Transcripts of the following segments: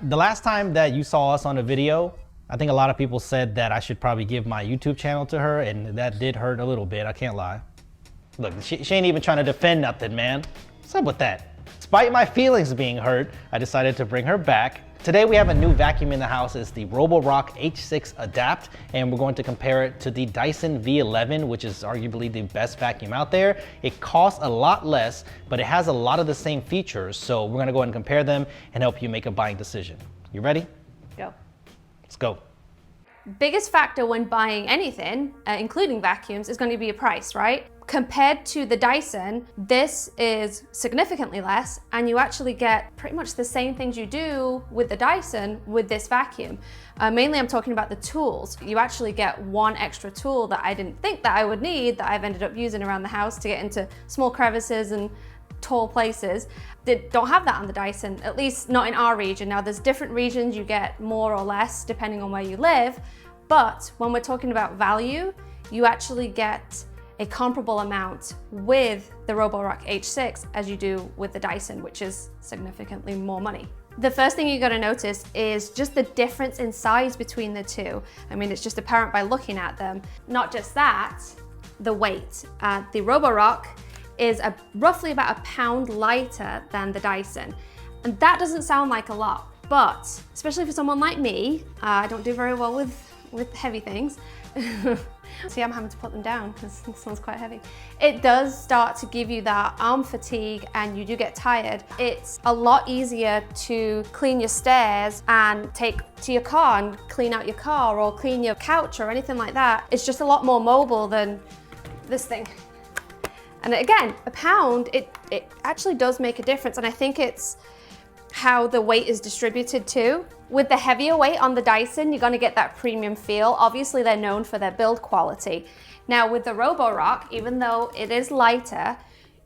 The last time that you saw us on a video, I think a lot of people said that I should probably give my YouTube channel to her, and that did hurt a little bit, I can't lie. Look, she ain't even trying to defend nothing, man. What's up with that? Despite my feelings being hurt, I decided to bring her back. Today we have a new vacuum in the house. It's the Roborock H6 Adapt, and we're going to compare it to the Dyson V11, which is arguably the best vacuum out there. It costs a lot less, but it has a lot of the same features, so we're gonna go ahead and compare them and help you make a buying decision. You ready? Go. Let's go. Biggest factor when buying anything, including vacuums, is going to be a price, right? Compared to the Dyson, this is significantly less, and you actually get pretty much the same things you do with the Dyson with this vacuum. Mainly I'm talking about the tools. You actually get one extra tool that I didn't think that I would need, that I've ended up using around the house to get into small crevices and tall places. They don't have that on the Dyson, at least not in our region. Now there's different regions, you get more or less depending on where you live, but when we're talking about value, you actually get a comparable amount with the Roborock H6 as you do with the Dyson, which is significantly more money. The first thing you gotta notice is just the difference in size between the two. I mean, it's just apparent by looking at them. Not just that, the weight. The Roborock is roughly about a pound lighter than the Dyson. And that doesn't sound like a lot, but especially for someone like me, I don't do very well with heavy things. See, I'm having to put them down because this one's quite heavy. It does start to give you that arm fatigue and you do get tired. It's a lot easier to clean your stairs and take to your car and clean out your car or clean your couch or anything like that. It's just a lot more mobile than this thing. And again, a pound, it actually does make a difference, and I think it's how the weight is distributed too. With the heavier weight on the Dyson, you're gonna get that premium feel. Obviously, they're known for their build quality. Now with the Roborock, even though it is lighter,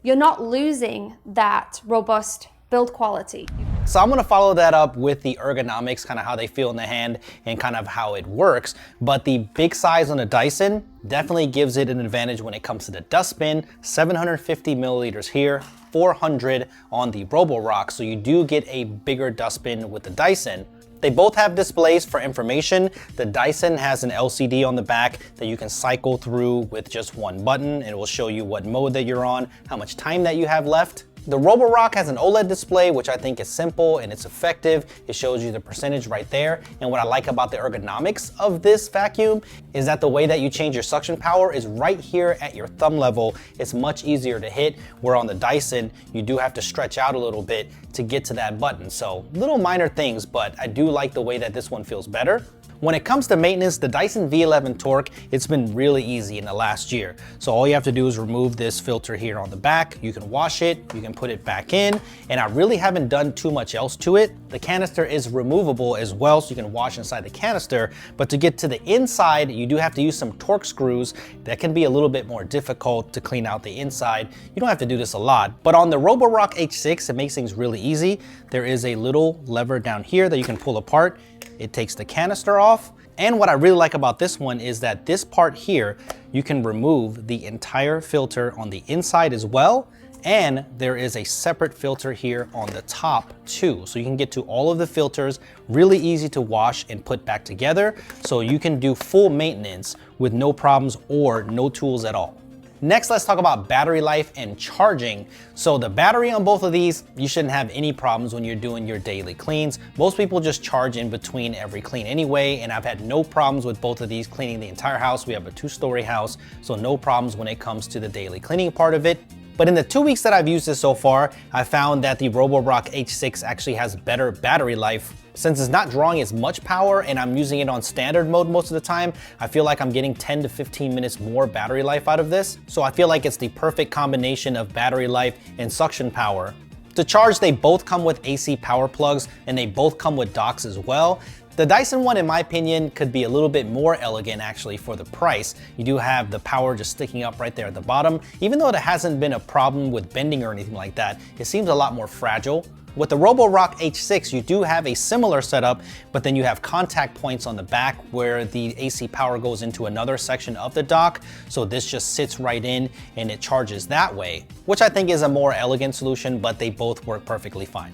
you're not losing that robust build quality. So I'm gonna follow that up with the ergonomics, kind of how they feel in the hand and kind of how it works. But the big size on the Dyson definitely gives it an advantage when it comes to the dustbin. 750 milliliters here, 400 on the Roborock. So you do get a bigger dustbin with the Dyson. They both have displays for information. The Dyson has an LCD on the back that you can cycle through with just one button. It will show you what mode that you're on, how much time that you have left. The Roborock has an OLED display, which I think is simple and it's effective. It shows you the percentage right there. And what I like about the ergonomics of this vacuum is that the way that you change your suction power is right here at your thumb level. It's much easier to hit, where on the Dyson, you do have to stretch out a little bit to get to that button. So little minor things, but I do like the way that this one feels better. When it comes to maintenance, the Dyson V11 Torque, it's been really easy in the last year. So all you have to do is remove this filter here on the back. You can wash it, you can put it back in, and I really haven't done too much else to it. The canister is removable as well, so you can wash inside the canister, but to get to the inside, you do have to use some Torque screws. That can be a little bit more difficult to clean out the inside. You don't have to do this a lot, but on the Roborock H6, it makes things really easy. There is a little lever down here that you can pull apart. It takes the canister off. And what I really like about this one is that this part here, you can remove the entire filter on the inside as well. And there is a separate filter here on the top too. So you can get to all of the filters, really easy to wash and put back together. So you can do full maintenance with no problems or no tools at all. Next, let's talk about battery life and charging. So the battery on both of these, you shouldn't have any problems when you're doing your daily cleans. Most people just charge in between every clean anyway, and I've had no problems with both of these cleaning the entire house. We have a 2-story house, so no problems when it comes to the daily cleaning part of it. But in the 2 weeks that I've used this so far, I found that the Roborock H6 actually has better battery life. Since it's not drawing as much power and I'm using it on standard mode most of the time, I feel like I'm getting 10 to 15 minutes more battery life out of this. So I feel like it's the perfect combination of battery life and suction power. To charge, they both come with AC power plugs and they both come with docks as well. The Dyson one, in my opinion, could be a little bit more elegant actually for the price. You do have the power just sticking up right there at the bottom. Even though there hasn't been a problem with bending or anything like that, it seems a lot more fragile. With the Roborock H6, you do have a similar setup, but then you have contact points on the back where the AC power goes into another section of the dock. So this just sits right in and it charges that way, which I think is a more elegant solution, but they both work perfectly fine.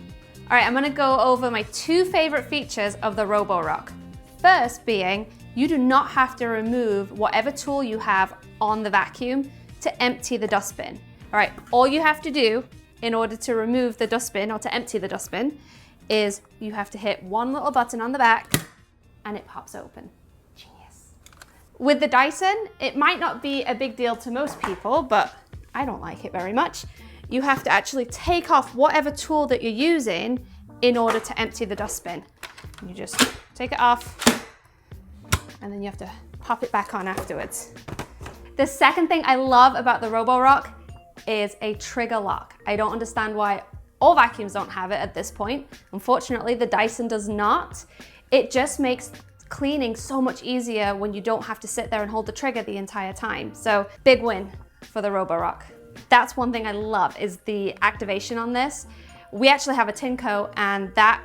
All right, I'm gonna go over my 2 favorite features of the Roborock. First being, you do not have to remove whatever tool you have on the vacuum to empty the dustbin. All right, all you have to do in order to remove the dustbin or to empty the dustbin is you have to hit one little button on the back and it pops open. Genius. With the Dyson, it might not be a big deal to most people, but I don't like it very much. You have to actually take off whatever tool that you're using in order to empty the dustbin. You just take it off and then you have to pop it back on afterwards. The second thing I love about the Roborock is a trigger lock. I don't understand why all vacuums don't have it at this point. Unfortunately, the Dyson does not. It just makes cleaning so much easier when you don't have to sit there and hold the trigger the entire time. So big win for the Roborock. That's one thing I love is the activation on this. We actually have a Tinko and that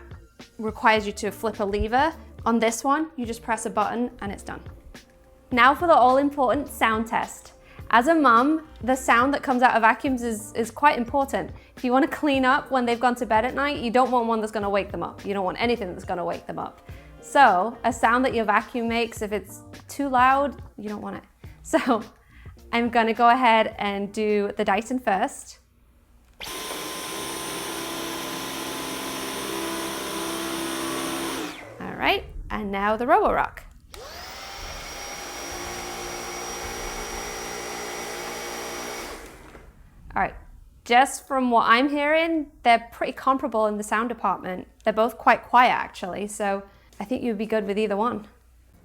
requires you to flip a lever. On this one, you just press a button and it's done. Now for the all-important sound test. As a mum, the sound that comes out of vacuums is quite important. If you want to clean up when they've gone to bed at night, you don't want one that's going to wake them up. You don't want anything that's going to wake them up. So a sound that your vacuum makes, if it's too loud, you don't want it. So I'm going to go ahead and do the Dyson first. All right, and now the Roborock. All right, just from what I'm hearing, they're pretty comparable in the sound department. They're both quite quiet actually, so I think you'd be good with either one.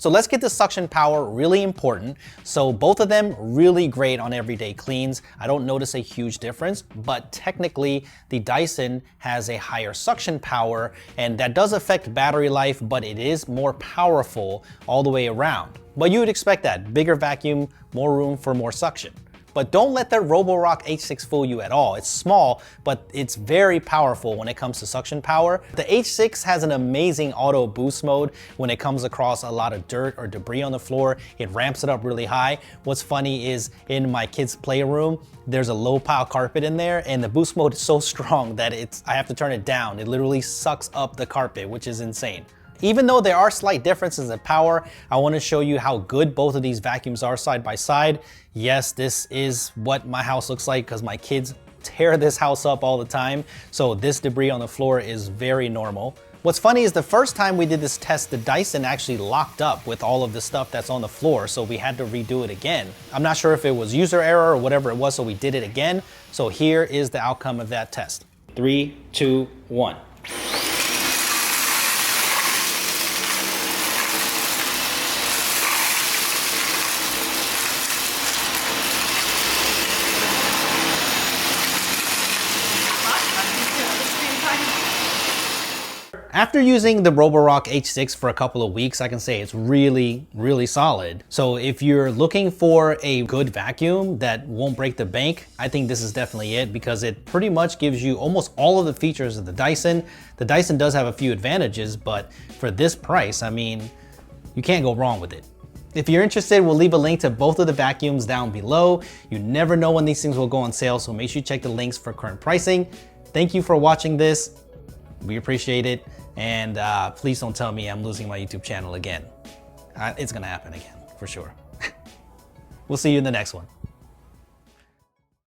So let's get the suction power really important. So both of them really great on everyday cleans. I don't notice a huge difference, but technically the Dyson has a higher suction power and that does affect battery life, but it is more powerful all the way around. But you would expect that, bigger vacuum, more room for more suction. But don't let the Roborock H6 fool you at all. It's small, but it's very powerful when it comes to suction power. The H6 has an amazing auto boost mode when it comes across a lot of dirt or debris on the floor. It ramps it up really high. What's funny is in my kids' playroom, there's a low pile carpet in there and the boost mode is so strong that I have to turn it down. It literally sucks up the carpet, which is insane. Even though there are slight differences in power, I want to show you how good both of these vacuums are side by side. Yes, this is what my house looks like because my kids tear this house up all the time. So this debris on the floor is very normal. What's funny is the first time we did this test, the Dyson actually locked up with all of the stuff that's on the floor. So we had to redo it again. I'm not sure if it was user error or whatever it was, so we did it again. So here is the outcome of that test. 3, 2, 1. After using the Roborock H6 for a couple of weeks, I can say it's really, really solid. So if you're looking for a good vacuum that won't break the bank, I think this is definitely it because it pretty much gives you almost all of the features of the Dyson. The Dyson does have a few advantages, but for this price, I mean, you can't go wrong with it. If you're interested, we'll leave a link to both of the vacuums down below. You never know when these things will go on sale, so make sure you check the links for current pricing. Thank you for watching this. We appreciate it. And please don't tell me I'm losing my YouTube channel again. It's gonna happen again, for sure. We'll see you in the next one.